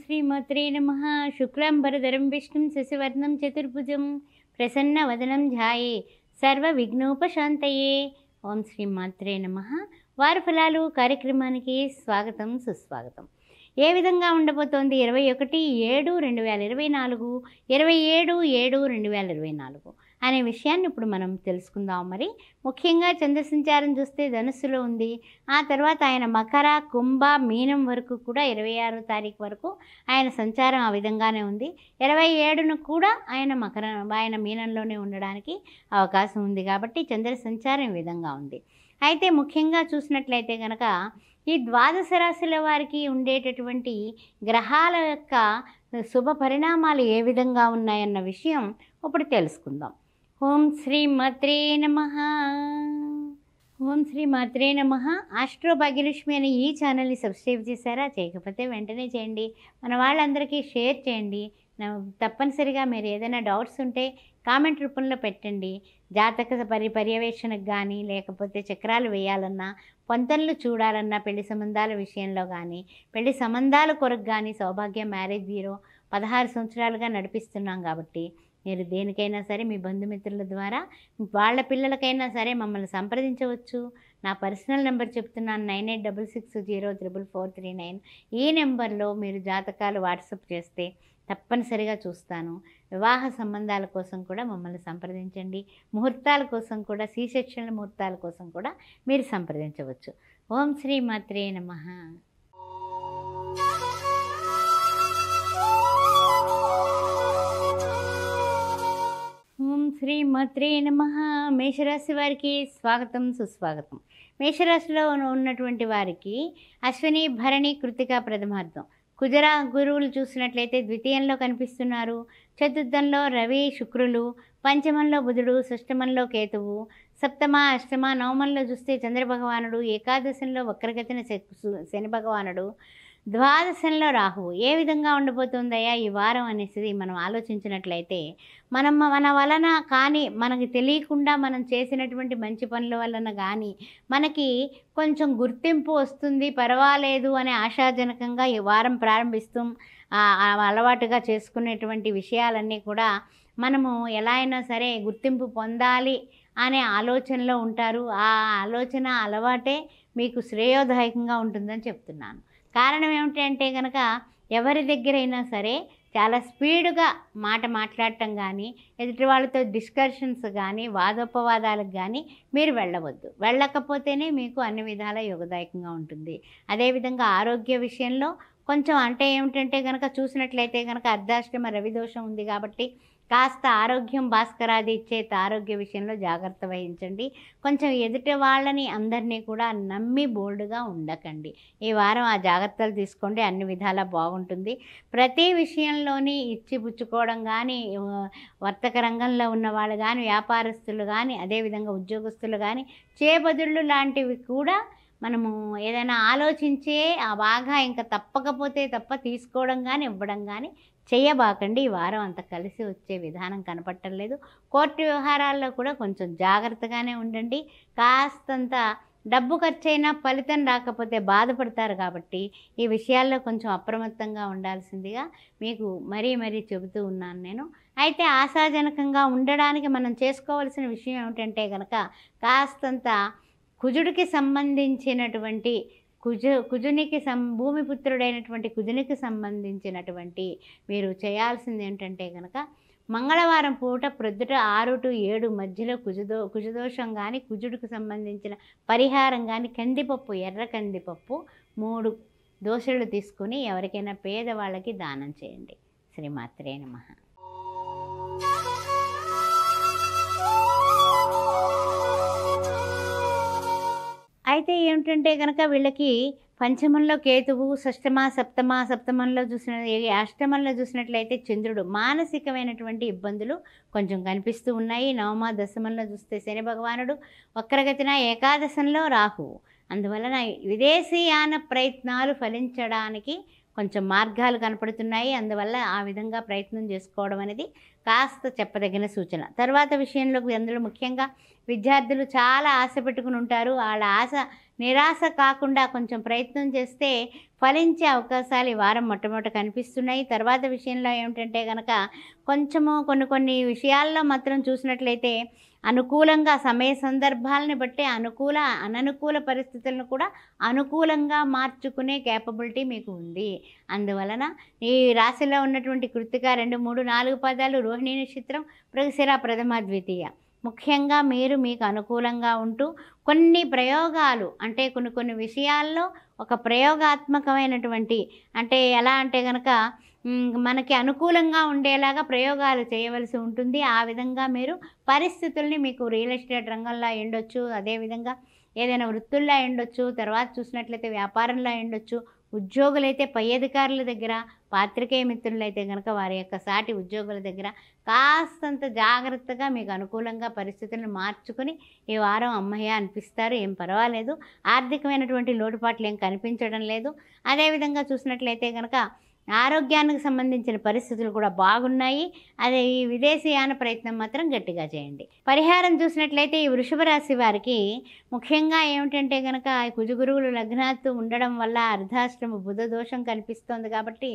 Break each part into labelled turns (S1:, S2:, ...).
S1: శ్రీమాత్రే నమః. శుక్లాంబరధరం విష్ణుం శశివర్ణం చతుర్భుజం ప్రసన్నవదనం ధ్యాయే సర్వవిఘ్నోపశాంతయే. ఓం శ్రీమాత్రే నమః. వార ఫలాలు కార్యక్రమానికి స్వాగతం సుస్వాగతం. ఏ విధంగా ఉండబోతోంది 21/7/2024, 27/7/2024 అనే విషయాన్ని ఇప్పుడు మనం తెలుసుకుందాం. మరి ముఖ్యంగా చంద్ర సంచారం చూస్తే ధనుస్సులో ఉంది. ఆ తర్వాత ఆయన మకర, కుంభ, మీనం వరకు కూడా 26వ తారీఖు వరకు ఆయన సంచారం ఆ విధంగానే ఉంది. 27ను కూడా ఆయన మీనంలోనే ఉండడానికి అవకాశం ఉంది. కాబట్టి చంద్ర సంచారం ఈ విధంగా ఉంది. అయితే ముఖ్యంగా చూసినట్లయితే కనుక ఈ ద్వాదశ రాశుల వారికి ఉండేటటువంటి గ్రహాల యొక్క శుభ పరిణామాలు ఏ విధంగా ఉన్నాయన్న విషయం ఇప్పుడు తెలుసుకుందాం. ఓం శ్రీమాత్రే నమః. ఓం శ్రీమాత్రే నమః. ఆస్ట్రో భాగ్యలక్ష్మి అనే ఈ ఛానల్ని సబ్స్క్రైబ్ చేశారా? చేయకపోతే వెంటనే చేయండి. మన వాళ్ళందరికీ షేర్ చేయండి. తప్పనిసరిగా మీరు ఏదైనా డౌట్స్ ఉంటే కామెంట్ రూపంలో పెట్టండి. జాతక పర్యవేక్షణకు కానీ, లేకపోతే చక్రాలు వేయాలన్నా, పొంతనలు చూడాలన్నా, పెళ్లి సంబంధాల విషయంలో కానీ, పెళ్లి సంబంధాల కొరకు కానీ సౌభాగ్య మ్యారేజ్ బ్యూరో 16 సంవత్సరాలుగా నడిపిస్తున్నాం. కాబట్టి మీరు దేనికైనా సరే మీ బంధుమిత్రుల ద్వారా వాళ్ళ పిల్లలకైనా సరే మమ్మల్ని సంప్రదించవచ్చు. నా పర్సనల్ నెంబర్ చెప్తున్నాను, 9866044439. ఈ నెంబర్లో మీరు జాతకాలు వాట్సాప్ చేస్తే తప్పనిసరిగా చూస్తాను. వివాహ సంబంధాల కోసం కూడా మమ్మల్ని సంప్రదించండి. ముహూర్తాల కోసం కూడా, సి సెక్షన్ల ముహూర్తాల కోసం కూడా మీరు సంప్రదించవచ్చు. ఓం శ్రీమాత్రే నమః. ఓం శ్రీమాత్రే నమః. మేషరాశి వారికి స్వాగతం సుస్వాగతం. మేషరాశిలో ఉన్నటువంటి వారికి అశ్విని, భరణి, కృతిక ప్రథమార్థం. కుజర గురువులు చూసినట్లయితే ద్వితీయంలో కనిపిస్తున్నారు. చతుర్థంలో రవి, శుక్రులు, పంచమంలో బుధుడు, షష్టమంలో కేతువు, సప్తమ, అష్టమ, నవమంలో చూస్తే చంద్రభగవానుడు, ఏకాదశంలో వక్రగతిన శని భగవానుడు, ద్వాదశంలో రాహువు. ఏ విధంగా ఉండబోతుందయ్యా ఈ వారం అనేసి మనం ఆలోచించినట్లయితే మన వలన కానీ, మనకి తెలియకుండా మనం చేసినటువంటి మంచి పనుల వలన కానీ మనకి కొంచెం గుర్తింపు వస్తుంది, పర్వాలేదు అనే ఆశాజనకంగా ఈ వారం ప్రారంభిస్తాం. అలవాటుగా చేసుకునేటువంటి విషయాలన్నీ కూడా మనము ఎలా అయినా సరే గుర్తింపు పొందాలి అనే ఆలోచనలో ఉంటారు. ఆ ఆలోచన అలవాటే మీకు శ్రేయోదాయకంగా ఉంటుందని చెప్తున్నాను. కారణం ఏమిటంటే కనుక ఎవరి దగ్గరైనా సరే చాలా స్పీడ్గా మాట్లాడటం కానీ, ఎదుటి వాళ్ళతో డిస్కషన్స్ కానీ, వాదోపవాదాలకు కానీ మీరు వెళ్ళవద్దు. వెళ్ళకపోతేనే మీకు అన్ని విధాల యోగదాయకంగా ఉంటుంది. అదేవిధంగా ఆరోగ్య విషయంలో కొంచెం అంటే ఏమిటంటే కనుక చూసినట్లయితే కనుక అర్ధాష్టమ రవిదోషం ఉంది. కాబట్టి కాస్త ఆరోగ్యం భాస్కరాది ఇచ్చేత ఆరోగ్య విషయంలో జాగ్రత్త వహించండి. కొంచెం ఎదుటి వాళ్ళని అందరినీ కూడా నమ్మి బోల్డ్గా ఉండకండి. ఈ వారం ఆ జాగ్రత్తలు తీసుకోండి, అన్ని విధాలా బాగుంటుంది. ప్రతి విషయంలోని ఇచ్చిపుచ్చుకోవడం కానీ, వర్తక రంగంలో ఉన్న వాళ్ళు కానీ, వ్యాపారస్తులు కానీ, అదేవిధంగా ఉద్యోగస్తులు కానీ, చేబదుళ్ళు లాంటివి కూడా మనము ఏదైనా ఆలోచించే బాగా ఇంకా తప్పకపోతే తప్ప తీసుకోవడం కానీ, ఇవ్వడం కానీ చేయబాకండి. ఈ వారం అంత కలిసి వచ్చే విధానం కనపట్టలేదు. కోర్టు వ్యవహారాల్లో కూడా కొంచెం జాగ్రత్తగానే ఉండండి. కాస్తంత డబ్బు ఖర్చైనా ఫలితం రాకపోతే బాధపడతారు. కాబట్టి ఈ విషయాల్లో కొంచెం అప్రమత్తంగా ఉండాల్సిందిగా మీకు మరీ చెబుతూ ఉన్నాను నేను. అయితే ఆశాజనకంగా ఉండడానికి మనం చేసుకోవాల్సిన విషయం ఏమిటంటే కనుక కాస్తంత కుజుడికి సంబంధించినటువంటి కుజునికి భూమిపుత్రుడైనటువంటి కుజునికి సంబంధించినటువంటి మీరు చేయాల్సింది ఏంటంటే కనుక మంగళవారం పూట ప్రొద్దుట 6 to 7 మధ్యలో కుజదోషం కానీ, కుజుడికి సంబంధించిన పరిహారం కానీ, కందిపప్పు, ఎర్ర కందిపప్పు 3 దోశలు తీసుకుని ఎవరికైనా పేదవాళ్ళకి దానం చేయండి. శ్రీమాత్రే నమః. అయితే ఏమిటంటే కనుక వీళ్ళకి పంచమంలో కేతువు, సప్తమంలో అష్టమంలో చూసినట్లయితే చంద్రుడు. మానసికమైనటువంటి ఇబ్బందులు కొంచెం కనిపిస్తూ ఉన్నాయి. నవమ, దశమంలో చూస్తే శని భగవానుడు, వక్రగతిన ఏకాదశంలో రాహువు. అందువలన విదేశీయాన ప్రయత్నాలు ఫలించడానికి కొంచెం మార్గాలు కనపడుతున్నాయి. అందువల్ల ఆ విధంగా ప్రయత్నం చేసుకోవడం అనేది కాస్త చెప్పదగిన సూచన. తర్వాత విషయంలోకి అందులో ముఖ్యంగా విద్యార్థులు చాలా ఆశ పెట్టుకుని ఉంటారు. వాళ్ళ ఆశ నిరాశ కాకుండా కొంచెం ప్రయత్నం చేస్తే ఫలించే అవకాశాలు ఈ వారం మొట్టమొదట కనిపిస్తున్నాయి. తర్వాత విషయంలో ఏమిటంటే కనుక కొంచెము కొన్ని విషయాల్లో మాత్రం చూసినట్లయితే అనుకూలంగా సమయ సందర్భాలని బట్టి అననుకూల పరిస్థితులను కూడా అనుకూలంగా మార్చుకునే కేపబిలిటీ మీకు ఉంది. అందువలన ఈ రాశిలో ఉన్నటువంటి కృత్తిక 2, 3, 4 పాదాలు, రోహిణి నక్షత్రం, మృగశిర ప్రథమ ద్వితీయ ముఖ్యంగా మీకు అనుకూలంగా ఉంటూ కొన్ని ప్రయోగాలు అంటే కొన్ని విషయాల్లో ఒక ప్రయోగాత్మకమైనటువంటి అంటే ఎలా అంటే కనుక మనకి అనుకూలంగా ఉండేలాగా ప్రయోగాలు చేయవలసి ఉంటుంది. ఆ విధంగా మీరు పరిస్థితుల్ని మీకు రియల్ ఎస్టేట్ రంగంలో ఉండొచ్చు, అదేవిధంగా ఏదైనా వృత్తుల్లో ఉండొచ్చు, తర్వాత చూసినట్లయితే వ్యాపారంలో ఉండొచ్చు, ఉద్యోగులైతే పై అధికారుల దగ్గర, పాత్రికేయ మిత్రులైతే కనుక వారి యొక్క సాటి ఉద్యోగుల దగ్గర కాస్తంత జాగ్రత్తగా మీకు అనుకూలంగా పరిస్థితులను మార్చుకొని ఈ వారం అమ్మయ్య అనిపిస్తారు. ఏం పర్వాలేదు, ఆర్థికమైనటువంటి లోటుపాట్లు ఏం కనిపించడం లేదు. అదేవిధంగా చూసినట్లయితే కనుక ఆరోగ్యానికి సంబంధించిన పరిస్థితులు కూడా బాగున్నాయి. అదే ఈ విదేశీయాన ప్రయత్నం మాత్రం గట్టిగా చేయండి. పరిహారం చూసినట్లయితే ఈ వృషభ రాశి వారికి ముఖ్యంగా ఏమిటంటే కనుక కుజగురువులు లగ్నాత్తు ఉండడం వల్ల అర్ధాష్టమ బుధ దోషం కనిపిస్తోంది కాబట్టి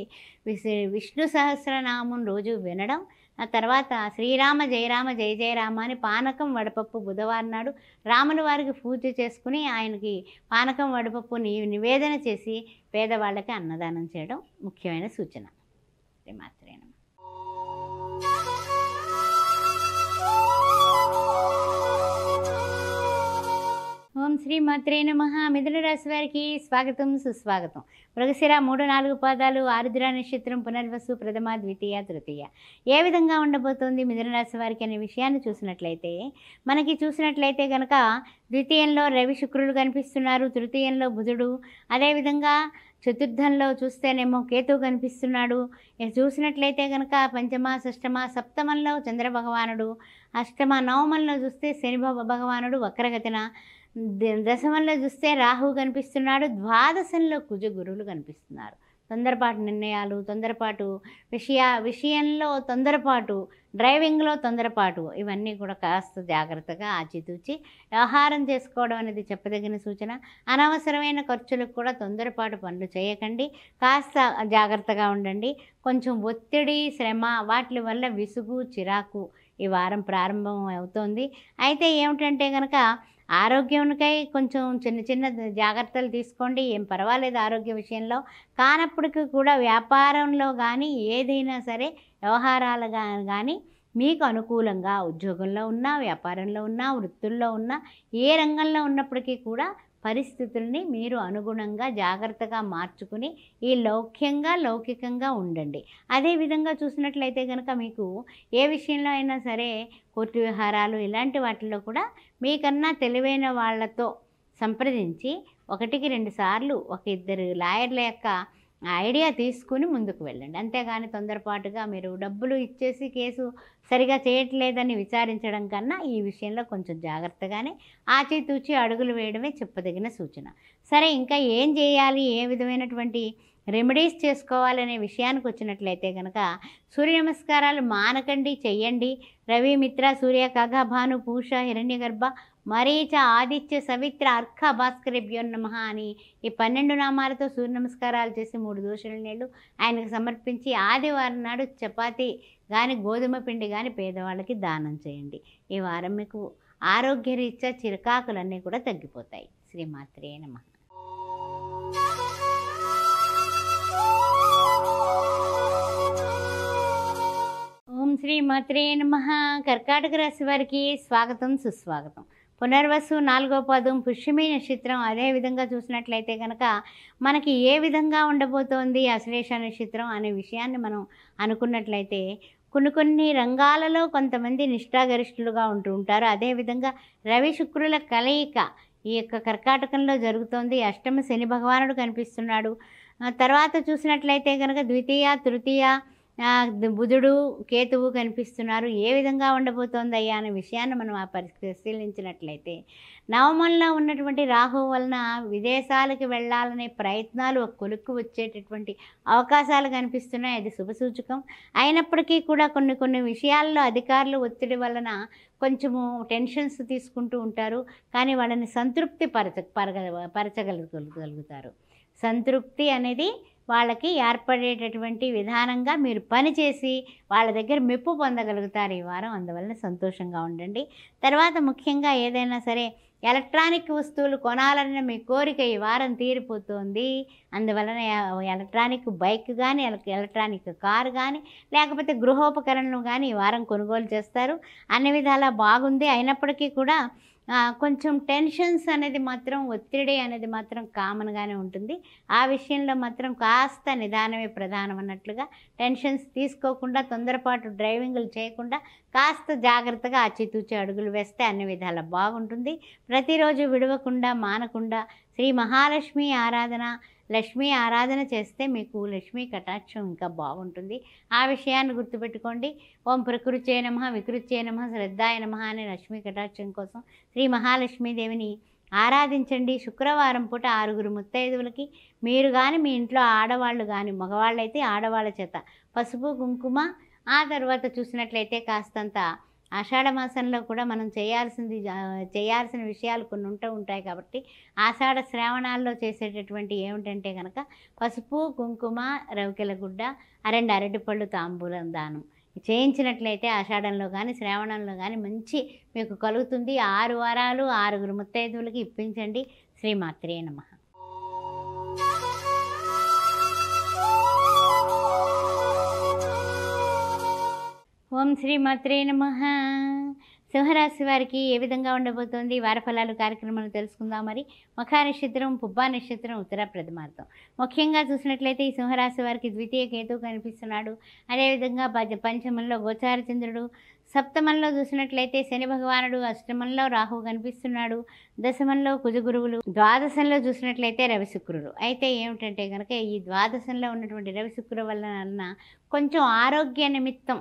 S1: విష్ణు సహస్రనామం రోజు వినడం, ఆ తర్వాత శ్రీరామ జయరామ జయ జయరామ అని పానకం వడపప్పు బుధవారం నాడు రాముల వారికి పూజ చేసుకుని ఆయనకి పానకం వడపప్పు నివేదన చేసి పేదవాళ్ళకి అన్నదానం చేయడం ముఖ్యమైన సూచన. శ్రీమాత్రేనమ. ఓం శ్రీ మాత్రే నమః. మిథున రాశి వారికి స్వాగతం సుస్వాగతం. మృగశిర 3, 4 పాదాలు, ఆరుద్ర నక్షత్రం, పునర్వసు ప్రథమ ద్వితీయ తృతీయ ఏ విధంగా ఉండబోతోంది మిథున రాశి వారికి అనే విషయాన్ని చూసినట్లయితే కనుక ద్వితీయంలో రవి శుక్రులు కనిపిస్తున్నారు, తృతీయంలో బుధుడు, అదేవిధంగా చతుర్థంలో చూస్తేనేమో కేతువు కనిపిస్తున్నాడు. చూసినట్లయితే కనుక పంచమ, షష్టమ, సప్తమంలో చంద్రభగవానుడు, అష్టమ, నవమంలో చూస్తే శని భగవానుడు వక్రగతిన, దశమంలో చూస్తే రాహువు కనిపిస్తున్నాడు, ద్వాదశంలో కుజ గురువులు కనిపిస్తున్నారు. తొందరపాటు నిర్ణయాలు, తొందరపాటు విషయంలో తొందరపాటు, డ్రైవింగ్లో తొందరపాటు, ఇవన్నీ కూడా కాస్త జాగ్రత్తగా ఆచితూచి వ్యవహారం చేసుకోవడం అనేది చెప్పదగిన సూచన. అనవసరమైన ఖర్చులకు కూడా తొందరపాటు పనులు చేయకండి, కాస్త జాగ్రత్తగా ఉండండి. కొంచెం ఒత్తిడి, శ్రమ వాటి వల్ల విసుగు, చిరాకు ఈ వారం ప్రారంభం అవుతోంది. అయితే ఏమిటంటే కనుక ఆరోగ్యానికై కొంచెం చిన్న జాగ్రత్తలు తీసుకోండి, ఏం పర్వాలేదు ఆరోగ్య విషయంలో. కానప్పటికీ కూడా వ్యాపారంలో కానీ ఏదైనా సరే వ్యవహారాలు కానీ మీకు అనుకూలంగా ఉద్యోగంలో ఉన్నా, వ్యాపారంలో ఉన్నా, వృత్తుల్లో ఉన్నా, ఏ రంగంలో ఉన్నప్పటికీ కూడా పరిస్థితుల్ని మీరు అనుగుణంగా జాగ్రత్తగా మార్చుకుని ఈ లౌకికంగా ఉండండి. అదేవిధంగా చూసినట్లయితే కనుక మీకు ఏ విషయంలో అయినా సరే కోర్టు వ్యవహారాలు ఇలాంటి వాటిల్లో కూడా మీకన్నా తెలివైన వాళ్ళతో సంప్రదించి 1-2 సార్లు ఒక ఇద్దరు లాయర్ల యొక్క ఐడియా తీసుకుని ముందుకు వెళ్ళండి. అంతేగాని తొందరపాటుగా మీరు డబ్బులు ఇచ్చేసి కేసు సరిగా చేయట్లేదని విచారించడం కన్నా ఈ విషయంలో కొంచెం జాగ్రత్తగానే ఆచితూచి అడుగులు వేయడమే చెప్పదగిన సూచన. సరే, ఇంకా ఏం చేయాలి, ఏ విధమైనటువంటి రెమెడీస్ చేసుకోవాలనే విషయానికి వచ్చినట్లయితే కనుక సూర్య నమస్కారాలు మానకండి, చెయ్యండి. రవి, మిత్ర, సూర్య, ఖగ, భాను, పూష, హిరణ్యగర్భ, మరీచ, ఆదిత్య, సవిత్ర, అర్క, భాస్కరేభ్యో నమః అని ఈ 12 నామాలతో సూర్య నమస్కారాలు చేసి 3 దోషుల నీళ్ళు ఆయనకు సమర్పించి ఆదివారం నాడు చపాతీ కానీ గోధుమ పిండి కానీ పేదవాళ్ళకి దానం చేయండి. ఈ వారం మీకు ఆరోగ్యరీత్యా చిరకాకులన్నీ కూడా తగ్గిపోతాయి. శ్రీమాత్రే నమః. ఓం శ్రీ మాత్రే నమః. కర్కాటక రాశి వారికి స్వాగతం సుస్వాగతం. పునర్వసు 4వ పాదం, పుష్యమి నక్షత్రం. అదేవిధంగా చూసినట్లయితే కనుక మనకి ఏ విధంగా ఉండబోతోంది అశ్లేష నక్షత్రం అనే విషయాన్ని మనం అనుకున్నట్లయితే కొన్ని రంగాలలో కొంతమంది నిష్ఠాగరిష్ఠులుగా ఉంటూ ఉంటారు. అదేవిధంగా రవి శుక్రుల కలయిక ఈ యొక్క కర్కాటకంలో జరుగుతోంది. అష్టమ శని భగవానుడు కనిపిస్తున్నాడు. తర్వాత చూసినట్లయితే కనుక ద్వితీయ, తృతీయ, బుధుడు కేతువు కనిపిస్తున్నారు. ఏ విధంగా ఉండబోతోందయ్యా అనే విషయాన్ని మనం పరిశీలించినట్లయితే, నవమంలో ఉన్నటువంటి రాహువు వలన విదేశాలకు వెళ్ళాలనే ప్రయత్నాలు ఒక కొలుక్కు వచ్చేటటువంటి అవకాశాలు కనిపిస్తున్నాయి. అది శుభసూచకం. అయినప్పటికీ కూడా కొన్ని విషయాల్లో అధికారులు ఒత్తిడి వలన కొంచెము టెన్షన్స్ తీసుకుంటూ ఉంటారు. కానీ వాళ్ళని సంతృప్తి పరచగలుగుతారు. సంతృప్తి అనేది వాళ్ళకి ఏర్పడేటటువంటి విధానంగా మీరు పనిచేసి వాళ్ళ దగ్గర మెప్పు పొందగలుగుతారు ఈ వారం. అందువలన సంతోషంగా ఉండండి. తర్వాత ముఖ్యంగా ఏదైనా సరే ఎలక్ట్రానిక్ వస్తువులు కొనాలన్న మీ కోరిక ఈ వారం తీరిపోతుంది. అందువలన ఎలక్ట్రానిక్ బైక్ కానీ, ఎలక్ట్రానిక్ కారు కానీ, లేకపోతే గృహోపకరణలు కానీ ఈ వారం కొనుగోలు చేస్తారు. అన్ని విధాలా బాగుంది. అయినప్పటికీ కూడా కొంచెం టెన్షన్స్ అనేది మాత్రం, ఒత్తిడి అనేది మాత్రం కామన్గానే ఉంటుంది. ఆ విషయంలో మాత్రం కాస్త నిదానమే ప్రధానం అన్నట్లుగా టెన్షన్స్ తీసుకోకుండా, తొందరపాటు డ్రైవింగ్లు చేయకుండా కాస్త జాగ్రత్తగా ఆచితూచి అడుగులు వేస్తే అన్ని విధాలా బాగుంటుంది. ప్రతిరోజు విడవకుండా, మానకుండా శ్రీ మహాలక్ష్మి ఆరాధన, లక్ష్మీ ఆరాధన చేస్తే మీకు లక్ష్మీ కటాక్షం ఇంకా బాగుంటుంది. ఆ విషయాన్ని గుర్తుపెట్టుకోండి. ఓం ప్రకృత్యై నమః, వికృత్యై నమః, శ్రద్ధాయ నమః అనే లక్ష్మీ కటాక్షం కోసం శ్రీ మహాలక్ష్మీదేవిని ఆరాధించండి. శుక్రవారం పూట 6 ముత్తైదువులకి మీరు కానీ, మీ ఇంట్లో ఆడవాళ్ళు కానీ, మగవాళ్ళైతే ఆడవాళ్ళ చేత పసుపు కుంకుమ, ఆ తర్వాత చూసినట్లయితే కాస్తంత ఆషాఢమాసంలో కూడా మనం చేయాల్సిన విషయాలు కొన్ని ఉంటాయి కాబట్టి ఆషాఢ శ్రావణాల్లో చేసేటటువంటి ఏమిటంటే కనుక పసుపు కుంకుమ, రవికెల గుడ్డ, 2 అరటిపళ్ళు తాంబూలం దానం చేయించినట్లయితే ఆషాఢంలో కానీ శ్రావణంలో కానీ మంచి మీకు కలుగుతుంది. 6 వారాలు 6 ముత్తైదువులకి ఇప్పించండి. శ్రీమాత్రే నమః. ఓం శ్రీమాత్రే నమః. సింహరాశి వారికి ఏ విధంగా ఉండబోతోంది వారఫలాలు కార్యక్రమాలు తెలుసుకుందాం. మరి మఖా నక్షత్రం, పుబ్బా నక్షత్రం, ఉత్తర ప్రథమార్థం. ముఖ్యంగా చూసినట్లయితే ఈ సింహరాశి వారికి ద్వితీయ కేతువు కనిపిస్తున్నాడు. అదేవిధంగా పంచమంలో గోచార చంద్రుడు, సప్తమంలో చూసినట్లయితే శని భగవానుడు, అష్టమంలో రాహువు కనిపిస్తున్నాడు, దశమంలో కుజగురువులు, ద్వాదశంలో చూసినట్లయితే రవి శుక్రుడు. అయితే ఏమిటంటే కనుక ఈ ద్వాదశంలో ఉన్నటువంటి రవి శుక్రుడు వలన కొంచెం ఆరోగ్య నిమిత్తం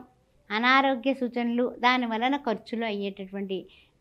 S1: అనారోగ్య సూచనలు, దాని వలన ఖర్చులు అయ్యేటటువంటి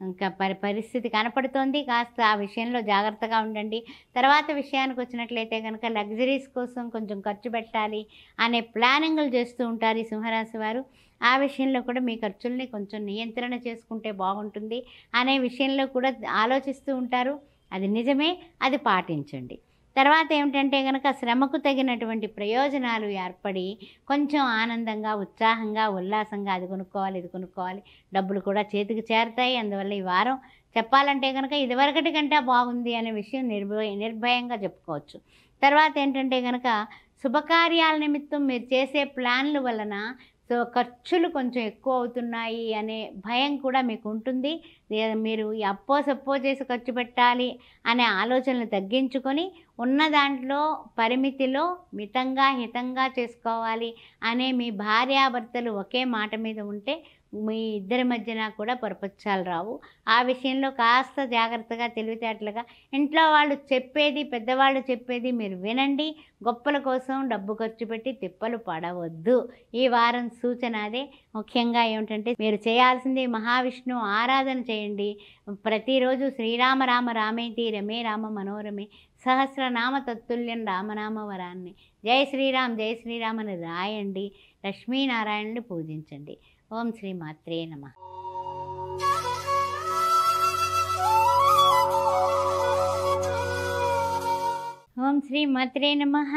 S1: ఇంకా పరిస్థితి కనపడుతోంది. కాస్త ఆ విషయంలో జాగ్రత్తగా ఉండండి. తర్వాత విషయానికి వచ్చినట్లయితే కనుక లగ్జరీస్ కోసం కొంచెం ఖర్చు పెట్టాలి అనే ప్లానింగ్లు చేస్తూ ఉంటారు ఈ సింహరాశి వారు. ఆ విషయంలో కూడా మీ ఖర్చుల్ని కొంచెం నియంత్రణ చేసుకుంటే బాగుంటుంది అనే విషయంలో కూడా ఆలోచిస్తూ ఉంటారు. అది నిజమే, అది పాటించండి. తర్వాత ఏమిటంటే కనుక శ్రమకు తగినటువంటి ప్రయోజనాలు ఏర్పడి కొంచెం ఆనందంగా, ఉత్సాహంగా, ఉల్లాసంగా అది కొనుక్కోవాలి, ఇది కొనుక్కోవాలి, డబ్బులు కూడా చేతికి చేరతాయి. అందువల్ల ఈ వారం చెప్పాలంటే కనుక ఇదివరకటి కంటే బాగుంది అనే విషయం నిర్భయంగా చెప్పుకోవచ్చు. తర్వాత ఏంటంటే కనుక శుభకార్యాల నిమిత్తం మీరు చేసే ప్లాన్ల వలన ఖర్చులు కొంచెం ఎక్కువ అవుతున్నాయి అనే భయం కూడా మీకు ఉంటుంది. మీరు సప్పో చేసి ఖర్చు పెట్టాలి అనే ఆలోచనలు తగ్గించుకొని ఉన్న దాంట్లో పరిమితిలో మితంగా, హితంగా చేసుకోవాలి అనే మీ భార్యాభర్తలు ఒకే మాట మీద ఉంటే మీ ఇద్దరి మధ్యన కూడా పొరపచ్చాలు రావు. ఆ విషయంలో కాస్త జాగ్రత్తగా, తెలివితేటలుగా ఇంట్లో వాళ్ళు చెప్పేది, పెద్దవాళ్ళు చెప్పేది మీరు వినండి. గొప్పల కోసం డబ్బు ఖర్చు పెట్టి తిప్పలు పడవద్దు. ఈ వారం సూచన అదే. ముఖ్యంగా ఏమిటంటే మీరు చేయాల్సింది మహావిష్ణు ఆరాధన చేయండి. ప్రతిరోజు శ్రీరామ రామ రామేతి రమే రామ మనోరమే సహస్రనామ తత్తుల్యం రామనామ వరాన్ని జై శ్రీరామ్ అని రాయండి. లక్ష్మీనారాయణని పూజించండి. ఓం శ్రీ మాత్రే నమః. ఓం శ్రీ మాత్రే నమః.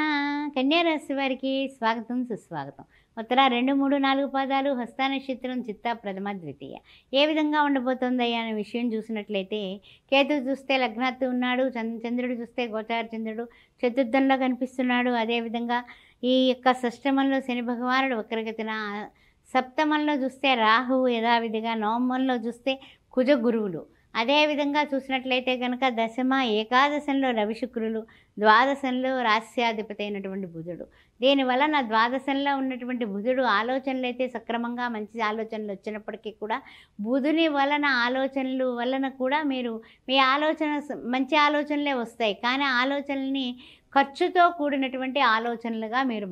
S1: కన్యారాశి వారికి స్వాగతం, సుస్వాగతం. ఉత్తర 2, 3, 4 పాదాలు, హస్త నక్షత్రం, చిత్త ప్రథమ, ద్వితీయ. ఏ విధంగా ఉండబోతుందయ్యా అనే విషయం చూసినట్లయితే కేతువు చూస్తే లగ్నాత్తు ఉన్నాడు, చంద్రుడు చూస్తే గోచార చంద్రుడు చతుర్థంలో కనిపిస్తున్నాడు. అదేవిధంగా ఈ యొక్క షష్టమంలో శని భగవానుడు వక్రగతిన, సప్తమంలో చూస్తే రాహువు యథావిధిగా, నవమంలో చూస్తే కుజ గురువులు. అదేవిధంగా చూసినట్లయితే కనుక దశమ, ఏకాదశంలో రవి శుక్రులు, ద్వాదశంలో రాస్యాధిపతి అయినటువంటి బుధుడు. దీనివలన ద్వాదశంలో ఉన్నటువంటి బుధుడు ఆలోచనలు అయితే సక్రమంగా మంచి ఆలోచనలు వచ్చినప్పటికీ కూడా బుధుని వలన ఆలోచనలు వలన కూడా మీరు మీ మంచి ఆలోచనలే వస్తాయి. కానీ ఆలోచనల్ని ఖర్చుతో కూడినటువంటి ఆలోచనలుగా మీరు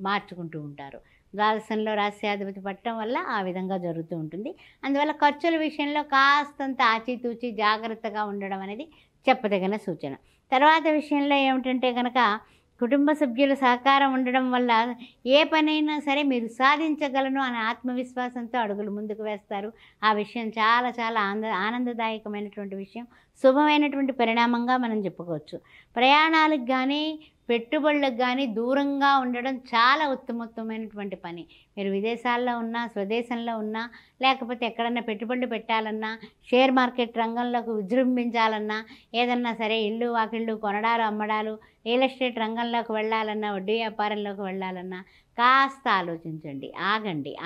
S1: మార్చుకుంటూ ఉంటారు. ద్వాదశంలో రాస్యాధిపతి పట్టడం వల్ల ఆ విధంగా జరుగుతూ ఉంటుంది. అందువల్ల ఖర్చుల విషయంలో కాస్తంత ఆచితూచి జాగ్రత్తగా ఉండడం అనేది చెప్పదగిన సూచన. తర్వాత విషయంలో ఏమిటంటే కనుక కుటుంబ సభ్యుల సహకారం ఉండడం వల్ల ఏ పనైనా సరే మీరు సాధించగలను అనే ఆత్మవిశ్వాసంతో అడుగులు ముందుకు వేస్తారు. ఆ విషయం చాలా చాలా ఆనందదాయకమైనటువంటి విషయం, శుభమైనటువంటి పరిణామంగా మనం చెప్పుకోవచ్చు. ప్రయాణాలకు కానీ పెట్టుబడులకు కానీ దూరంగా ఉండడం చాలా ఉత్తమోత్తమైనటువంటి పని. మీరు విదేశాల్లో ఉన్నా, స్వదేశంలో ఉన్నా, లేకపోతే ఎక్కడన్నా పెట్టుబడులు పెట్టాలన్నా, షేర్ మార్కెట్ రంగంలోకి విజృంభించాలన్నా, ఏదన్నా సరే ఇల్లు వాకిళ్ళు కొనడాలు అమ్మడాలు, రియల్ ఎస్టేట్ రంగంలోకి వెళ్ళాలన్నా, వడ్డీ వ్యాపారంలోకి వెళ్ళాలన్నా కాస్త ఆలోచించండి,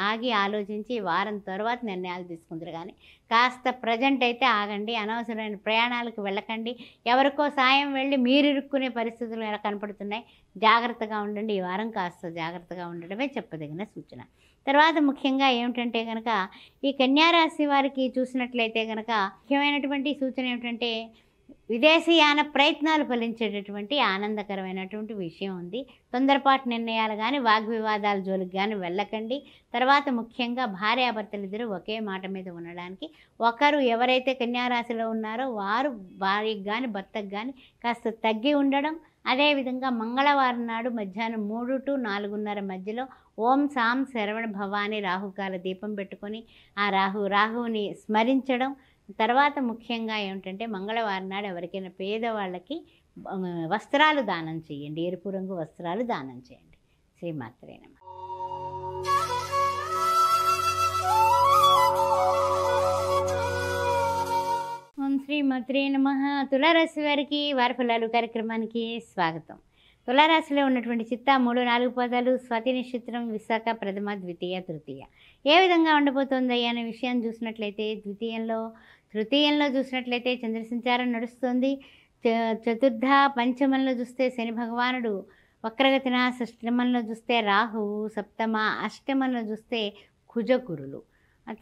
S1: ఆగి ఆలోచించి వారం తర్వాత నిర్ణయాలు తీసుకుంటారు. కానీ కాస్త ప్రజెంట్ అయితే ఆగండి, అనవసరమైన ప్రయాణాలకు వెళ్ళకండి. ఎవరికో సాయం వెళ్ళి మీరు ఇరుక్కునే పరిస్థితులు ఎలా కనపడుతున్నాయి, జాగ్రత్తగా ఉండండి. ఈ వారం కాస్త జాగ్రత్తగా ఉండడమే చెప్పదగిన సూచన. తర్వాత ముఖ్యంగా ఏమిటంటే కనుక ఈ కన్యారాశి వారికి చూసినట్లయితే కనుక ముఖ్యమైనటువంటి సూచన ఏమిటంటే విదేశీయాన ప్రయత్నాలు ఫలించేటటువంటి ఆనందకరమైనటువంటి విషయం ఉంది. తొందరపాటు నిర్ణయాలు కానీ వాగ్వివాదాల జోలికి కానీ వెళ్ళకండి. తర్వాత ముఖ్యంగా భార్యాభర్తలిద్దరూ ఒకే మాట మీద ఉండడానికి, ఒకరు ఎవరైతే కన్యారాశిలో ఉన్నారో వారు భార్యకు కానీ భర్తకు కానీ కాస్త తగ్గి ఉండడం. అదేవిధంగా మంగళవారం నాడు మధ్యాహ్నం 3 to 4:30 మధ్యలో ఓం సాం శరవణ భవాని రాహుకాల దీపం పెట్టుకొని ఆ రాహువుని స్మరించడం. తర్వాత ముఖ్యంగా ఏమిటంటే మంగళవారం నాడు ఎవరికైనా పేదవాళ్ళకి వస్త్రాలు దానం చేయండి, ఎరుపు రంగు వస్త్రాలు దానం చేయండి. శ్రీమాత్రే నమః. ఓం శ్రీమాత్రే నమః. తులారాశి వారికి వారి ఫలాలు కార్యక్రమానికి స్వాగతం. తులారాశిలో ఉన్నటువంటి చిత్తా 3, 4 పాదాలు, స్వాతి నక్షత్రం, విశాఖ ప్రథమ, ద్వితీయ, తృతీయ ఏ విధంగా ఉండబోతోంది అనే విషయాన్ని చూసినట్లయితే తృతీయంలో చూసినట్లయితే చంద్ర సంచారం నడుస్తుంది. చతుర్థ పంచమంలో చూస్తే శని భగవానుడు వక్రగతిన, షష్టమంలో చూస్తే రాహువు, సప్తమ అష్టమంలో చూస్తే కుజగురులు,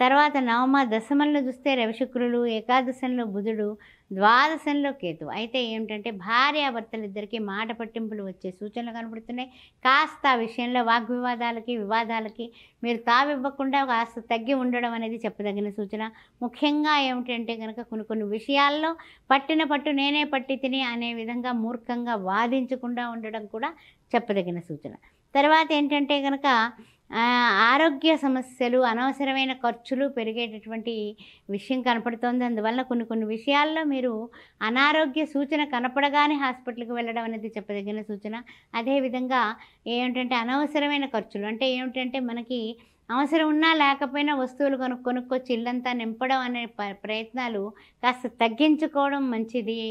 S1: తర్వాత నవమ దశమంలో చూస్తే రవిశుక్రులు, ఏకాదశంలో బుధుడు, ద్వాదశంలో కేతు. అయితే ఏమిటంటే భార్యాభర్తలిద్దరికీ మాట పట్టింపులు వచ్చే సూచనలు కనబడుతున్నాయి. కాస్త ఆ విషయంలో వాగ్వివాదాలకి వివాదాలకి మీరు తావివ్వకుండా కాస్త తగ్గి ఉండడం అనేది చెప్పదగిన సూచన. ముఖ్యంగా ఏమిటంటే కనుక కొన్ని విషయాల్లో పట్టిన పట్టు నేనే పట్టి తిని అనే విధంగా మూర్ఖంగా వాదించకుండా ఉండడం కూడా చెప్పదగిన సూచన. తర్వాత ఏంటంటే కనుక ఆరోగ్య సమస్యలు, అనవసరమైన ఖర్చులు పెరిగేటటువంటి విషయం కనపడుతోంది. అందువల్ల కొన్ని విషయాల్లో మీరు అనారోగ్య సూచన కనపడగానే హాస్పిటల్కి వెళ్ళడం అనేది చెప్పదగిన సూచన. అదేవిధంగా ఏమిటంటే అనవసరమైన ఖర్చులు అంటే ఏమిటంటే మనకి అవసరం ఉన్నా లేకపోయినా వస్తువులు కొనుక్కొచ్చి ఇల్లంతా నింపడం అనే ప్రయత్నాలు కాస్త తగ్గించుకోవడం మంచిది.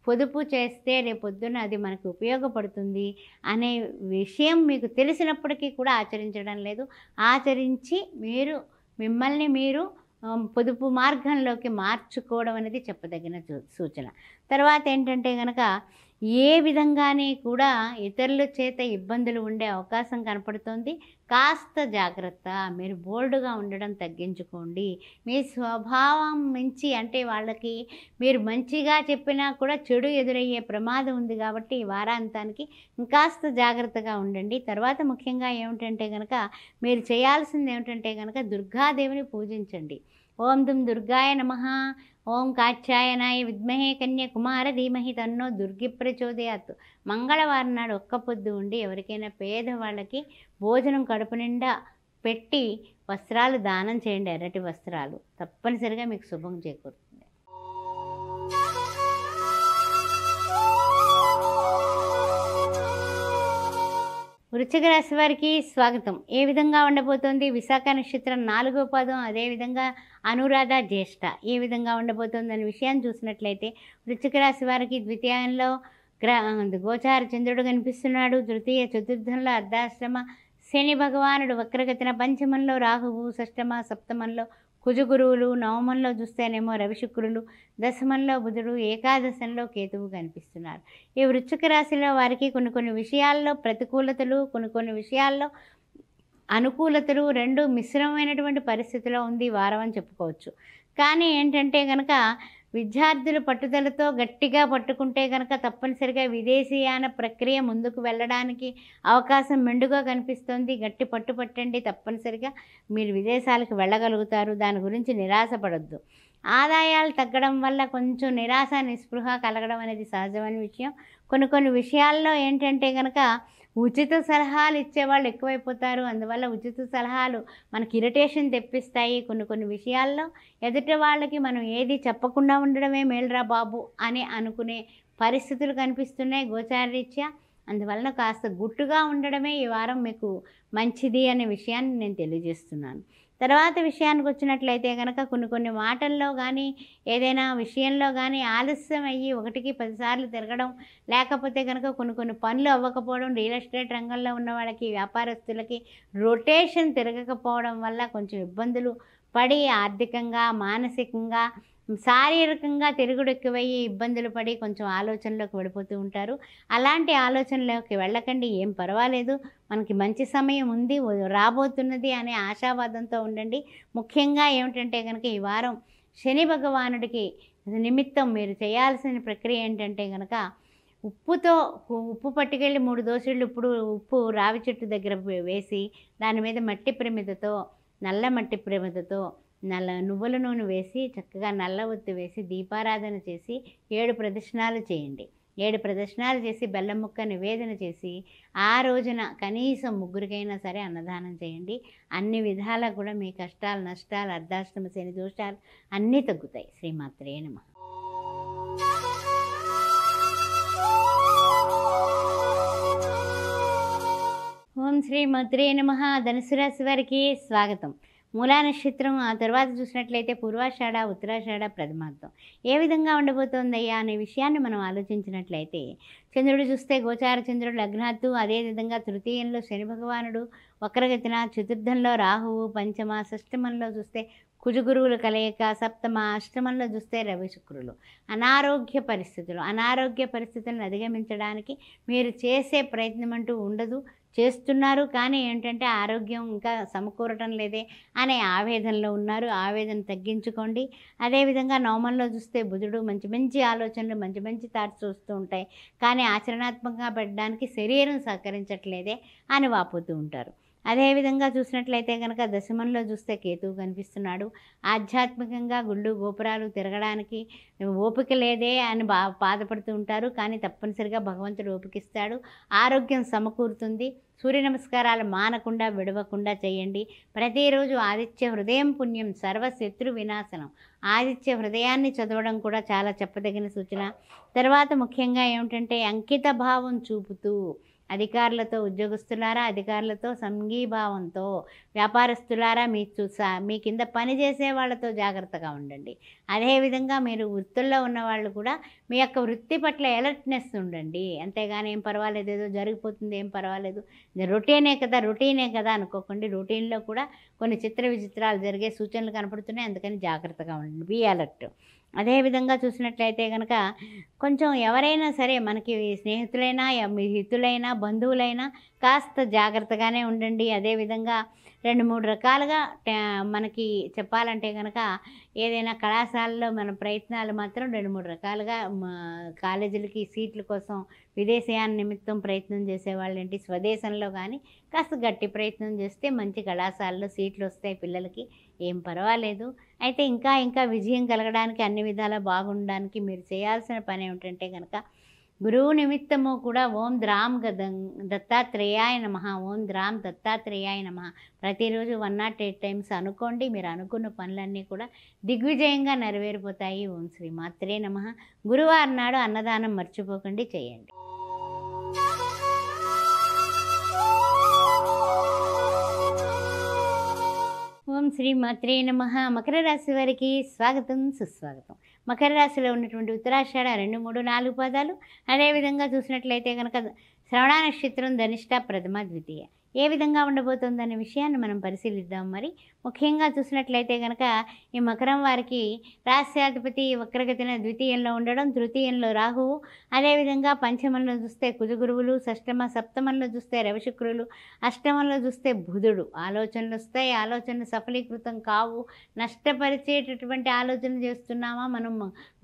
S1: పొదుపు చేస్తే రేపొద్దున అది మనకు ఉపయోగపడుతుంది అనే విషయం మీకు తెలిసినప్పటికీ కూడా ఆచరించడం లేదు. ఆచరించి మిమ్మల్ని మీరు పొదుపు మార్గంలోకి మార్చుకోవడం అనేది చెప్పదగిన సూచన. తర్వాత ఏంటంటే కనుక ఏ విధంగానే కూడా ఇతరుల చేత ఇబ్బందులు ఉండే అవకాశం కనపడుతుంది. కాస్త జాగ్రత్త, మీరు బోల్డ్గా ఉండడం తగ్గించుకోండి. మీ స్వభావం మించి అంటే వాళ్ళకి మీరు మంచిగా చెప్పినా కూడా చెడు ఎదురయ్యే ప్రమాదం ఉంది. కాబట్టి ఈ వారాంతానికి ఇంకాస్త జాగ్రత్తగా ఉండండి. తర్వాత ముఖ్యంగా ఏమిటంటే కనుక మీరు చేయాల్సింది ఏమిటంటే కనుక దుర్గాదేవిని పూజించండి. ఓం దుం దుర్గాయ నమః, ఓం కాత్యాయనాయ విద్మహే కన్యాకుమార ధీమహి తన్నో దుర్గి ప్రచోదయాత్. మంగళవారం నాడు ఒక్క పొద్దు ఉండి ఎవరికైనా పేదవాళ్ళకి భోజనం కడుపు నిండా పెట్టి వస్త్రాలు దానం చేయండి, ఎర్రటి వస్త్రాలు. తప్పనిసరిగా మీకు శుభం చేకూరుతుంది. వృశ్చిక రాశి వారికి స్వాగతం. ఏ విధంగా ఉండబోతోంది? విశాఖ నక్షత్రం 4వ పాదం, అదేవిధంగా అనురాధ జ్యేష్ఠ ఏ విధంగా ఉండబోతోంది అనే విషయాన్ని చూసినట్లయితే వృశ్చిక రాశి వారికి ద్వితీయంలో గోచార చంద్రుడు కనిపిస్తున్నాడు. తృతీయ చతుర్థంలో అర్ధాశ్రమ శని భగవానుడు వక్రగతిన, పంచమంలో రాహువు, షష్టమ సప్తమంలో కుజగురువులు, నవమంలో చూస్తేనేమో రవిశుక్రులు, దశమంలో బుధుడు, ఏకాదశంలో కేతువు కనిపిస్తున్నారు. ఈ వృశ్చిక రాశిలో వారికి కొన్ని విషయాల్లో ప్రతికూలతలు, కొన్ని విషయాల్లో అనుకూలతలు రెండు మిశ్రమమైనటువంటి పరిస్థితిలో ఉంది వారం అని చెప్పుకోవచ్చు. కానీ ఏంటంటే కనుక విద్యార్థులు పట్టుదలతో గట్టిగా పట్టుకుంటే కనుక తప్పనిసరిగా విదేశీయాన ప్రక్రియ ముందుకు వెళ్ళడానికి అవకాశం మెండుగా కనిపిస్తుంది. గట్టి పట్టు పట్టండి, తప్పనిసరిగా మీరు విదేశాలకు వెళ్ళగలుగుతారు. దాని గురించి నిరాశపడొద్దు. ఆదాయాలు తగ్గడం వల్ల కొంచెం నిరాశ నిస్పృహ కలగడం అనేది సహజమైన విషయం. కొన్ని విషయాల్లో ఏంటంటే కనుక ఉచిత సలహాలు ఇచ్చేవాళ్ళు ఎక్కువైపోతారు. అందువల్ల ఉచిత సలహాలు మనకి ఇరిటేషన్ తెప్పిస్తాయి. కొన్ని విషయాల్లో ఎదుటి వాళ్ళకి మనం ఏది చెప్పకుండా ఉండడమే మేలురా బాబు అని అనుకునే పరిస్థితులు కనిపిస్తున్నాయి గోచారరీత్యా. అందువలన కాస్త గుట్టుగా ఉండడమే ఈ వారం మీకు మంచిది అనే విషయాన్ని నేను తెలియజేస్తున్నాను. తర్వాత విషయానికి వచ్చినట్లయితే కనుక కొన్ని మాటల్లో కానీ ఏదైనా విషయంలో కానీ ఆలస్యం అయ్యి 1కి 10 సార్లు తిరగడం, లేకపోతే కనుక కొన్ని పనులు అవ్వకపోవడం, రియల్ ఎస్టేట్ రంగంలో ఉన్న వాళ్ళకి, వ్యాపారస్తులకి రొటేషన్ తిరగకపోవడం వల్ల కొంచెం ఇబ్బందులు పడి ఆర్థికంగా, మానసికంగా, శారీరకంగా తిరుగుడు ఎక్కువయ్యి ఇబ్బందులు పడి కొంచెం ఆలోచనలోకి వెళ్ళిపోతూ ఉంటారు. అలాంటి ఆలోచనలోకి వెళ్ళకండి. ఏం పర్వాలేదు, మనకి మంచి సమయం ఉంది, రాబోతున్నది అనే ఆశావాదంతో ఉండండి. ముఖ్యంగా ఏమిటంటే కనుక ఈ వారం శని భగవానుడికి నిమిత్తం మీరు చేయాల్సిన ప్రక్రియ ఏంటంటే కనుక ఉప్పు పట్టుకెళ్ళి 3 దోసెళ్ళు ఉప్పు రావి చెట్టు దగ్గర వేసి దాని మీద మట్టి ప్రమిదతో, నల్ల మట్టి ప్రమిదతో నల్ల నువ్వుల నూనె వేసి చక్కగా నల్ల ఒత్తి వేసి దీపారాధన చేసి 7 ప్రదక్షిణాలు చేయండి. 7 ప్రదక్షిణాలు చేసి బెల్లం ముక్క నివేదన చేసి ఆ రోజున కనీసం 3కైనా సరే అన్నదానం చేయండి. అన్ని విధాలా కూడా మీ కష్టాలు, నష్టాలు, అర్ధాష్టమ శని దోషాలు అన్నీ తగ్గుతాయి. శ్రీమాత్రే నమః. ఓం శ్రీమాత్రే నమః. ధనుసు రాశి వారికి స్వాగతం. మూలా నక్షత్రం, ఆ తర్వాత చూసినట్లయితే పూర్వాషాఢ, ఉత్తరాషాఢ, ప్రథమార్థం ఏ విధంగా ఉండబోతోందయ్యా అనే విషయాన్ని మనం ఆలోచించినట్లయితే చంద్రుడు చూస్తే గోచార చంద్రుడు లగ్నాత్తు, అదేవిధంగా తృతీయంలో శని భగవానుడు వక్రగతిన, చతుర్థంలో రాహువు, పంచమ, షష్టమంలో చూస్తే కుజగురువుల కలయిక, సప్తమ, అష్టమంలో చూస్తే రవి శుక్రులు. అనారోగ్య పరిస్థితులను అధిగమించడానికి మీరు చేసే ప్రయత్నం అంటూ ఉండదు. చేస్తున్నారు, కానీ ఏంటంటే ఆరోగ్యం ఇంకా సమకూరటం లేదే అనే ఆవేదనలో ఉన్నారు. ఆవేదన తగ్గించుకోండి. అదేవిధంగా నవమంలో చూస్తే బుధుడు మంచి ఆలోచనలు, మంచి థాట్స్ వస్తూ ఉంటాయి, కానీ ఆచరణాత్మకంగా పెట్టడానికి శరీరం సహకరించట్లేదే అని వాపోతూ ఉంటారు. అదేవిధంగా చూసినట్లయితే కనుక దశమంలో చూస్తే కేతువు కనిపిస్తున్నాడు. ఆధ్యాత్మికంగా గుళ్ళు గోపురాలు తిరగడానికి ఓపిక లేదే అని బాధపడుతూ ఉంటారు, కానీ తప్పనిసరిగా భగవంతుడు ఓపికిస్తాడు. ఆరోగ్యం సమకూరుతుంది. సూర్య నమస్కారాలు మానకుండా విడవకుండా చేయండి. ప్రతిరోజు ఆదిత్య హృదయం పుణ్యం సర్వశత్రు వినాశనం. ఆదిత్య హృదయాన్ని చదవడం కూడా చాలా చెప్పదగిన సూచన. తర్వాత ముఖ్యంగా ఏమిటంటే అంకిత భావం చూపుతూ అధికారులతో, ఉద్యోగస్తులారా అధికారులతో సంఘీభావంతో, వ్యాపారస్తులారా మీ కింద పనిచేసే వాళ్ళతో జాగ్రత్తగా ఉండండి. అదేవిధంగా మీరు వృత్తుల్లో ఉన్నవాళ్ళు కూడా మీ యొక్క వృత్తి పట్ల అలర్ట్నెస్ ఉండండి. అంతేగాని ఏం పర్వాలేదు, ఏదో జరిగిపోతుంది, ఏం పర్వాలేదు, రొటీనే కదా అనుకోకండి. రొటీన్లో కూడా కొన్ని చిత్ర విచిత్రాలు జరిగే సూచనలు కనపడుతున్నాయి, అందుకని జాగ్రత్తగా ఉండండి. Be alert. అదేవిధంగా చూసినట్లయితే కనుక కొంచెం ఎవరైనా సరే మనకి స్నేహితులైనా, మీ హితులైనా, బంధువులైనా కాస్త జాగ్రత్తగానే ఉండండి. అదేవిధంగా 2-3 రకాలుగా మనకి చెప్పాలంటే కనుక ఏదైనా కళాశాలలో మన ప్రయత్నాలు మాత్రం 2-3 రకాలుగా కాలేజీలకి సీట్ల కోసం విదేశీయాన నిమిత్తం ప్రయత్నం చేసేవాళ్ళేంటి, స్వదేశంలో కానీ కాస్త గట్టి ప్రయత్నం చేస్తే మంచి కళాశాలలో సీట్లు వస్తాయి పిల్లలకి, ఏం పర్వాలేదు. అయితే ఇంకా విజయం కలగడానికి, అన్ని విధాలా బాగుండడానికి మీరు చేయాల్సిన పని ఏమిటంటే కనుక గురువు నిమిత్తము కూడా ఓం ద్రాం దత్తాత్రేయాయ నమః, ఓం ద్రాం దత్తాత్రేయాయ నమః ప్రతిరోజు 108 టైమ్స్ అనుకోండి. మీరు అనుకున్న పనులన్నీ కూడా దిగ్విజయంగా నెరవేరిపోతాయి. ఓం శ్రీ మాత్రే నమః. గురువారం నాడు అన్నదానం మర్చిపోకండి, చేయండి. ఓం శ్రీ మాత్రే నమః. మకర రాశి వారికి స్వాగతం, సుస్వాగతం. మకర రాశిలో ఉన్నటువంటి ఉత్తరాషాఢ 2, 3, 4 పాదాలు, అదేవిధంగా చూసినట్లయితే కనుక శ్రవణ నక్షత్రం, ధనిష్ట, ప్రథమ, ద్వితీయ ఏ విధంగా ఉండబోతోందనే విషయాన్ని మనం పరిశీలిద్దాం. మరి ముఖ్యంగా చూసినట్లయితే కనుక ఈ మకరం వారికి రాస్యాధిపతి వక్రగతిన ద్వితీయంలో ఉండడం, తృతీయంలో రాహువు, అదేవిధంగా పంచమంలో చూస్తే కుజగురువులు, సప్తమంలో చూస్తే రవిశుక్రులు, అష్టమంలో చూస్తే బుధుడు. ఆలోచనలు వస్తాయి, ఆలోచనలు సఫలీకృతం కావు, నష్టపరిచేటటువంటి ఆలోచన చేస్తున్నామా,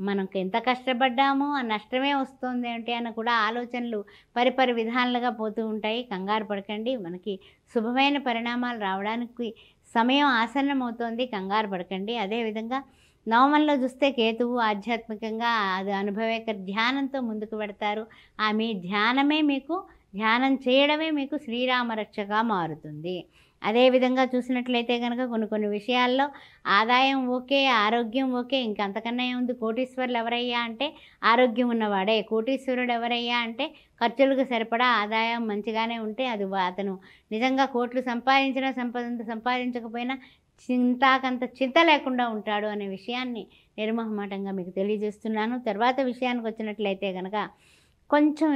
S1: మనకు ఎంత కష్టపడ్డామో ఆ నష్టమే వస్తుంది అంటే అని కూడా ఆలోచనలు పరిపరి విధాలుగా పోతూ ఉంటాయి. కంగారు పడకండి, మనకి శుభమైన పరిణామాలు రావడానికి సమయం ఆసన్నమవుతోంది, కంగారు పడకండి. అదేవిధంగా నవమంలో చూస్తే కేతువు ఆధ్యాత్మికంగా అది అనుభవేక ధ్యానంతో ముందుకు పెడతారు. మీ ధ్యానం చేయడమే మీకు శ్రీరామరక్షగా మారుతుంది. అదేవిధంగా చూసినట్లయితే కనుక కొన్ని విషయాల్లో ఆదాయం ఓకే, ఆరోగ్యం ఓకే, ఇంకంతకన్నా ఏముంది. కోటీశ్వరులు ఎవరయ్యా అంటే ఆరోగ్యం ఉన్నవాడే. కోటీశ్వరుడు ఎవరయ్యా అంటే ఖర్చులకు సరిపడా ఆదాయం మంచిగానే ఉంటే అది అతను నిజంగా కోట్లు సంపాదించినా సంపాదించకపోయినా చింత లేకుండా ఉంటాడు అనే విషయాన్ని నిర్మోహమాటంగా మీకు తెలియజేస్తున్నాను. తర్వాత విషయానికి వచ్చినట్లయితే కనుక కొంచెం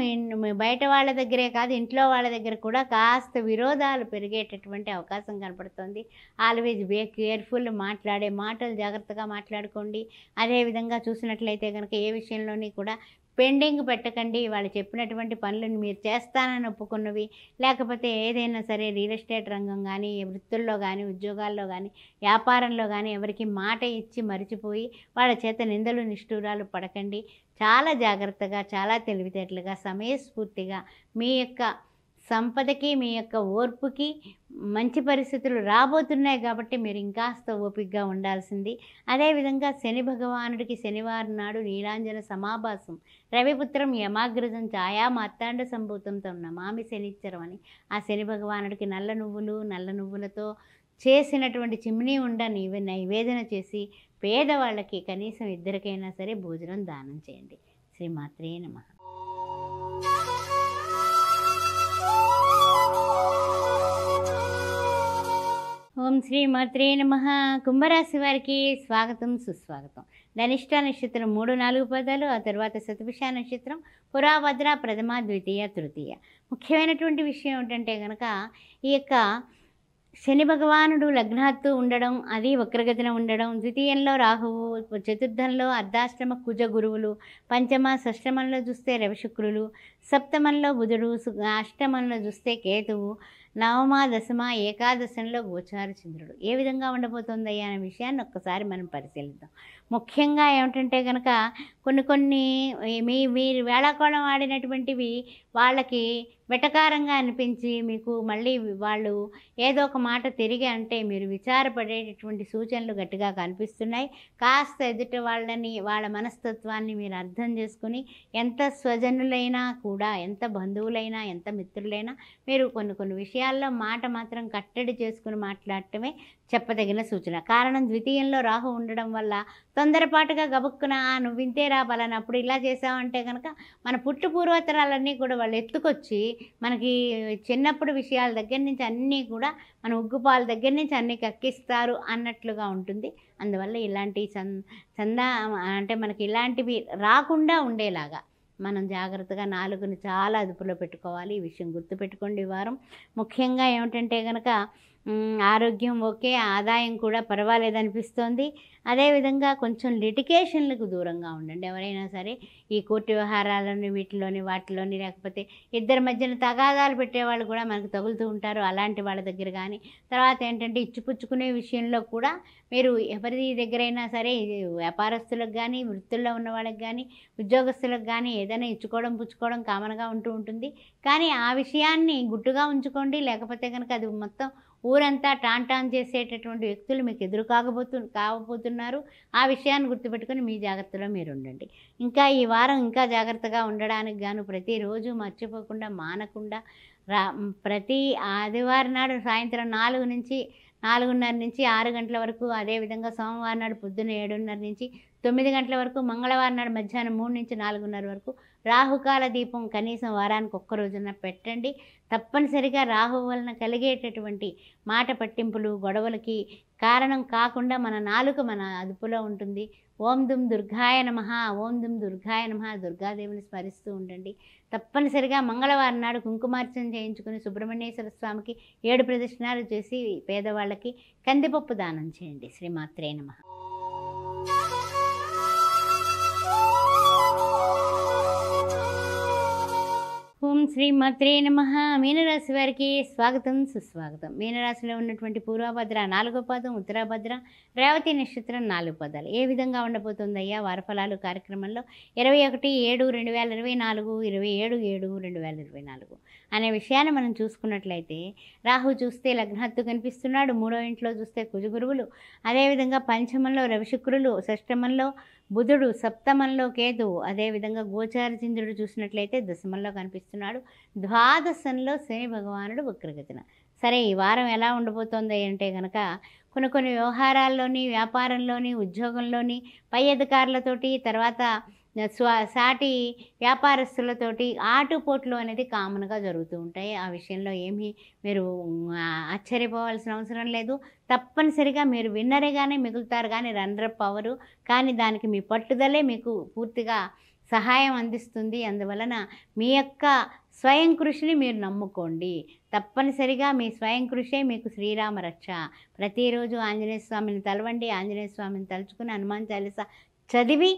S1: బయట వాళ్ళ దగ్గరే కాదు, ఇంట్లో వాళ్ళ దగ్గర కూడా కాస్త విరోధాలు పెరిగేటటువంటి అవకాశం కనపడుతుంది. Always be careful. మాట్లాడే మాటలు జాగ్రత్తగా మాట్లాడుకోండి. అదేవిధంగా చూసినట్లయితే కనుక ఏ విషయంలోని కూడా పెండింగ్ పెట్టకండి. వాళ్ళు చెప్పినటువంటి పనులను మీరు చేస్తానని ఒప్పుకున్నవి, లేకపోతే ఏదైనా సరే రియల్ ఎస్టేట్ రంగం కానీ, వృత్తుల్లో కానీ, ఉద్యోగాల్లో కానీ, వ్యాపారంలో కానీ ఎవరికి మాట ఇచ్చి మరిచిపోయి వాళ్ళ చేత నిందలు నిష్ఠూరాలు పడకండి. చాలా జాగ్రత్తగా, చాలా తెలివితేటలుగా, సమయస్ఫూర్తిగా మీ యొక్క సంపదకి, మీ యొక్క ఓర్పుకి మంచి పరిస్థితులు రాబోతున్నాయి కాబట్టి మీరు ఇంకాస్త ఓపికగా ఉండాల్సింది. అదేవిధంగా శని భగవానుడికి శనివారం నాడు నీలాంజన సమాభాసం, రవిపుత్రం యమాగ్రజం ఛాయా మార్తాండ సంభూతంతో నమామి శనిచ్చరం అని ఆ శని భగవానుడికి నల్ల నువ్వులతో చేసినటువంటి చిమ్నీ ఉండ నైవేదన చేసి పేదవాళ్ళకి కనీసం ఇద్దరికైనా సరే భోజనం దానం చేయండి. శ్రీమాత్రే నమః. ఓం శ్రీమాత్రే నమః. కుంభరాశి వారికి స్వాగతం, సుస్వాగతం. ధనిష్ట నక్షత్రం 3, 4 పదాలు, ఆ తర్వాత శతభిష నక్షత్రం, పురాభద్ర, ప్రథమ, ద్వితీయ, తృతీయ. ముఖ్యమైనటువంటి విషయం ఏంటంటే కనుక ఈ యొక్క శని భగవానుడు లగ్నాత్తు ఉండడం, అది వక్రగతిన ఉండడం, ద్వితీయంలో రాహువు, చతుర్థంలో అర్ధాష్టమ కుజ గురువులు, పంచమ షష్టమంలో చూస్తే రవిశుక్రులు, సప్తమంలో బుధుడు, అష్టమంలో చూస్తే కేతువు, నవమ, దశమ, ఏకాదశంలో గోచార చంద్రుడు. ఏ విధంగా ఉండబోతుందయ్యా అనే విషయాన్ని ఒక్కసారి మనం పరిశీలిద్దాం. ముఖ్యంగా ఏమిటంటే కనుక కొన్ని మీరు వేళాకోళం ఆడినటువంటివి వాళ్ళకి వెటకారంగా అనిపించి మీకు మళ్ళీ వాళ్ళు ఏదో ఒక మాట తిరిగి అంటే మీరు విచారపడేటటువంటి సూచనలు గట్టిగా కనిపిస్తున్నాయి. కాస్త ఎదుటి వాళ్ళ మనస్తత్వాన్ని మీరు అర్థం చేసుకుని ఎంత స్వజనులైనా కూడా, ఎంత బంధువులైనా, ఎంత మిత్రులైనా మీరు కొన్ని విషయాల్లో మాట మాత్రం కట్టడి చేసుకుని మాట్లాడటమే చెప్పదగిన సూచన. కారణం ద్వితీయంలో రాహు ఉండడం వల్ల తొందరపాటుగా గబుక్కున నువ్వు వింతేరా పలానా అప్పుడు ఇలా చేసావంటే కనుక మన పూర్వతరాలన్నీ కూడా వాళ్ళు ఎత్తుకొచ్చి మనకి చిన్నప్పుడు విషయాల దగ్గర నుంచి అన్నీ కూడా మన ఉగ్గుపాల దగ్గర నుంచి అన్నీ కక్కిస్తారు అన్నట్లుగా ఉంటుంది. అందువల్ల ఇలాంటి అంటే మనకి ఇలాంటివి రాకుండా ఉండేలాగా మనం జాగ్రత్తగా నాలుగుని చాలా అదుపులో పెట్టుకోవాలి. ఈ విషయం గుర్తుపెట్టుకోండి. ఈ వారం ముఖ్యంగా ఏమిటంటే కనుక ఆరోగ్యం ఓకే, ఆదాయం కూడా పర్వాలేదనిపిస్తోంది. అదేవిధంగా కొంచెం లిటికేషన్లకు దూరంగా ఉండండి. ఎవరైనా సరే ఈ కోర్టు వ్యవహారాలని వాటిలోని లేకపోతే ఇద్దరి మధ్యన తగాదాలు పెట్టేవాళ్ళు కూడా మనకు తగులుతూ ఉంటారు. అలాంటి వాళ్ళ దగ్గర కానీ, తర్వాత ఏంటంటే ఇచ్చిపుచ్చుకునే విషయంలో కూడా మీరు ఎవరి దగ్గరైనా సరే వ్యాపారస్తులకు కానీ, వృత్తుల్లో ఉన్న వాళ్ళకి కానీ, ఉద్యోగస్తులకు కానీ ఏదైనా ఇచ్చుకోవడం పుచ్చుకోవడం కామన్గా ఉంటుంది. కానీ ఆ విషయాన్ని గుట్టుగా ఉంచుకోండి. లేకపోతే కనుక అది మొత్తం ఊరంతా టాన్ చేసేటటువంటి వ్యక్తులు మీకు ఎదురు కావబోతున్నారు. ఆ విషయాన్ని గుర్తుపెట్టుకొని మీ జాగ్రత్తలో మీరు ఉండండి. ఇంకా ఈ వారం ఇంకా జాగ్రత్తగా ఉండడానికి గాను ప్రతిరోజు మర్చిపోకుండా మానకుండా ప్రతి ఆదివారం నాడు సాయంత్రం 4:30 నుంచి 6 గంటల వరకు, అదేవిధంగా సోమవారం నాడు పొద్దున్న 7:30 నుంచి 9 గంటల వరకు, మంగళవారం నాడు మధ్యాహ్నం 3 నుంచి 4:30 వరకు రాహుకాల దీపం కనీసం వారానికి ఒక్క రోజున పెట్టండి. తప్పనిసరిగా రాహు వలన కలిగేటటువంటి మాట పట్టింపులు, గొడవలకి కారణం కాకుండా మన నాలుక మన అదుపులో ఉంటుంది. ఓం దుం దుర్గాయ నమః, ఓం దుం దుర్గాయ నమః, దుర్గాదేవిని స్మరిస్తూ ఉండండి. తప్పనిసరిగా మంగళవారం నాడు కుంకుమార్చన చేయించుకుని సుబ్రహ్మణ్యేశ్వర స్వామికి 7 ప్రదక్షిణాలు చేసి పేదవాళ్ళకి కందిపప్పు దానం చేయండి. శ్రీమాత్రే నమః. ఓం శ్రీమాత్రే నమః. మీనరాశి వారికి స్వాగతం, సుస్వాగతం. మీనరాశిలో ఉన్నటువంటి పూర్వభద్ర 4వ పాదం, ఉత్తరాభద్ర, రేవతి నక్షత్రం 4 పదాలు. ఏ విధంగా ఉండబోతుందయ్యా వారఫలాలు కార్యక్రమంలో 21/7/2024, 27/7/2024 అనే విషయాన్ని మనం చూసుకున్నట్లయితే, రాహు చూస్తే లగ్నహత్తు కనిపిస్తున్నాడు, 3వ ఇంట్లో చూస్తే కుజగురువులు, అదేవిధంగా పంచమంలో రవిశుక్రులు, షష్టమంలో బుధుడు, సప్తమంలో కేతువు, అదేవిధంగా గోచార చంద్రుడు చూసినట్లయితే దశమంలో కనిపిస్తున్నాడు, ద్వాదశంలో శని భగవానుడు వక్రగతిన. సరే, ఈ వారం ఎలా ఉండబోతోంది అంటే కనుక కొన్ని వ్యవహారాల్లోని, వ్యాపారంలోని, ఉద్యోగంలోని, పై అధికారులతోటి, తర్వాత సాటి వ్యాపారస్తులతోటి ఆటుపోట్లు అనేది కామన్గా జరుగుతూ ఉంటాయి. ఆ విషయంలో ఏమీ మీరు ఆశ్చర్యపోవాల్సిన అవసరం లేదు. తప్పనిసరిగా మీరు విన్నరేగానే మిగులుతారు, కానీ రన్నరప్ అవ్వరు. కానీ దానికి మీ పట్టుదలే మీకు పూర్తిగా సహాయం అందిస్తుంది. అందువలన మీ యొక్క స్వయం కృషిని మీరు నమ్ముకోండి. తప్పనిసరిగా మీ స్వయం కృషే మీకు శ్రీరామ రక్ష. ప్రతిరోజు ఆంజనేయ స్వామిని తలవండి, ఆంజనేయ స్వామిని తలుచుకుని హనుమాన్ చాలీసా చదివి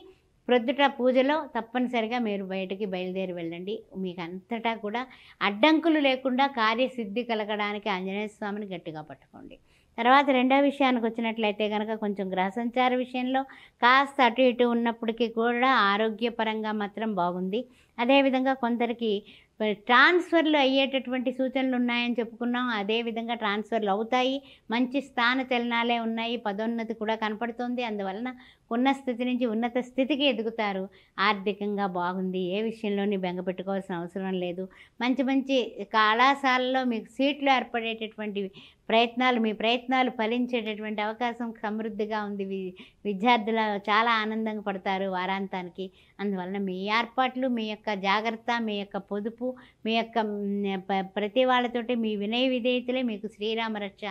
S1: ప్రొద్దుట పూజలో తప్పనిసరిగా మీరు బయటికి బయలుదేరి వెళ్ళండి. మీకు అంతటా కూడా అడ్డంకులు లేకుండా కార్యసిద్ధి కలగడానికి ఆంజనేయ స్వామిని గట్టిగా పట్టుకోండి. తర్వాత రెండవ విషయానికి వచ్చినట్లయితే కనుక కొంచెం గ్రహ సంచార విషయంలో కాస్త అటు ఇటు ఉన్నప్పటికీ కూడా ఆరోగ్యపరంగా మాత్రం బాగుంది. అదేవిధంగా కొందరికి ట్రాన్స్ఫర్లు అయ్యేటటువంటి సూచనలు ఉన్నాయని చెప్పుకున్నాం. అదేవిధంగా ట్రాన్స్ఫర్లు అవుతాయి, మంచి స్థాన చలనాలే ఉన్నాయి, పదోన్నతి కూడా కనపడుతుంది. అందువలన ఉన్న స్థితి నుంచి ఉన్నత స్థితికి ఎదుగుతారు. ఆర్థికంగా బాగుంది, ఏ విషయంలోని బెంగ పెట్టుకోవాల్సిన అవసరం లేదు. మంచి మంచి కళాశాలలో మీకు సీట్లు ఏర్పడేటటువంటి మీ ప్రయత్నాలు ఫలించేటటువంటి అవకాశం సమృద్ధిగా ఉంది. విద్యార్థులు చాలా ఆనందంగా పడతారు వారాంతానికి. అందువలన మీ ఏర్పాట్లు, మీ యొక్క జాగ్రత్త, మీ యొక్క పొదుపు, మీ యొక్క ప్రతి వాళ్ళతోటి మీ వినయ విధేయతలే మీకు శ్రీరామ రక్ష.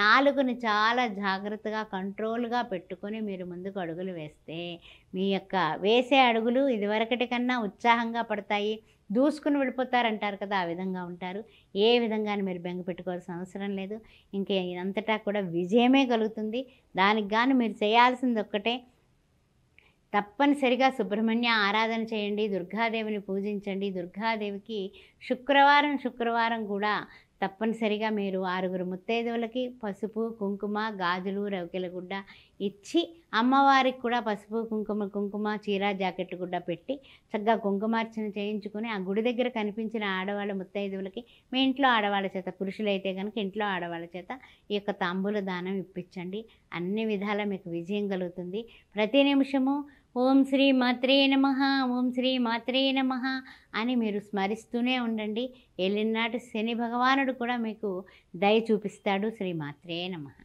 S1: నాలుగుని చాలా జాగ్రత్తగా కంట్రోల్గా పెట్టుకొని మీరు ముందుకు అడుగులు వేస్తే మీ యొక్క వేసే అడుగులు ఇదివరకటి కన్నా ఉత్సాహంగా పడతాయి. దూసుకుని వెళ్ళిపోతారంటారు కదా, ఆ విధంగా ఉంటారు. ఏ విధంగానే మీరు బెంగ పెట్టుకోవాల్సిన అవసరం లేదు. ఇంకే అంతటా కూడా విజయమే కలుగుతుంది. దానికి గాను మీరు చేయాల్సింది ఒక్కటే, తప్పనిసరిగా సుబ్రహ్మణ్య ఆరాధన చేయండి, దుర్గాదేవిని పూజించండి. దుర్గాదేవికి శుక్రవారం కూడా తప్పనిసరిగా మీరు 6 ముత్తైదువులకి పసుపు, కుంకుమ, గాజులు, రవికెల గుడ్డ ఇచ్చి, అమ్మవారికి కూడా పసుపు, కుంకుమ, చీర, జాకెట్ గుడ్డ పెట్టి చక్కగా కుంకుమార్చన చేయించుకొని ఆ గుడి దగ్గర కనిపించిన ఆడవాళ్ళ ముత్తైదువులకి, మీ ఇంట్లో ఆడవాళ్ళ చేత, పురుషులైతే కనుక ఇంట్లో ఆడవాళ్ళ చేత ఈ యొక్క తాంబూల దానం ఇప్పించండి. అన్ని విధాలా మీకు విజయం కలుగుతుంది. ప్రతి నిమిషము ఓం శ్రీ మాత్రే నమః, ఓం శ్రీ మాత్రే నమః అని మీరు స్మరిస్తూనే ఉండండి. ఏలినాటి శని భగవానుడు కూడా మీకు దయ చూపిస్తాడు. శ్రీ మాత్రే నమః.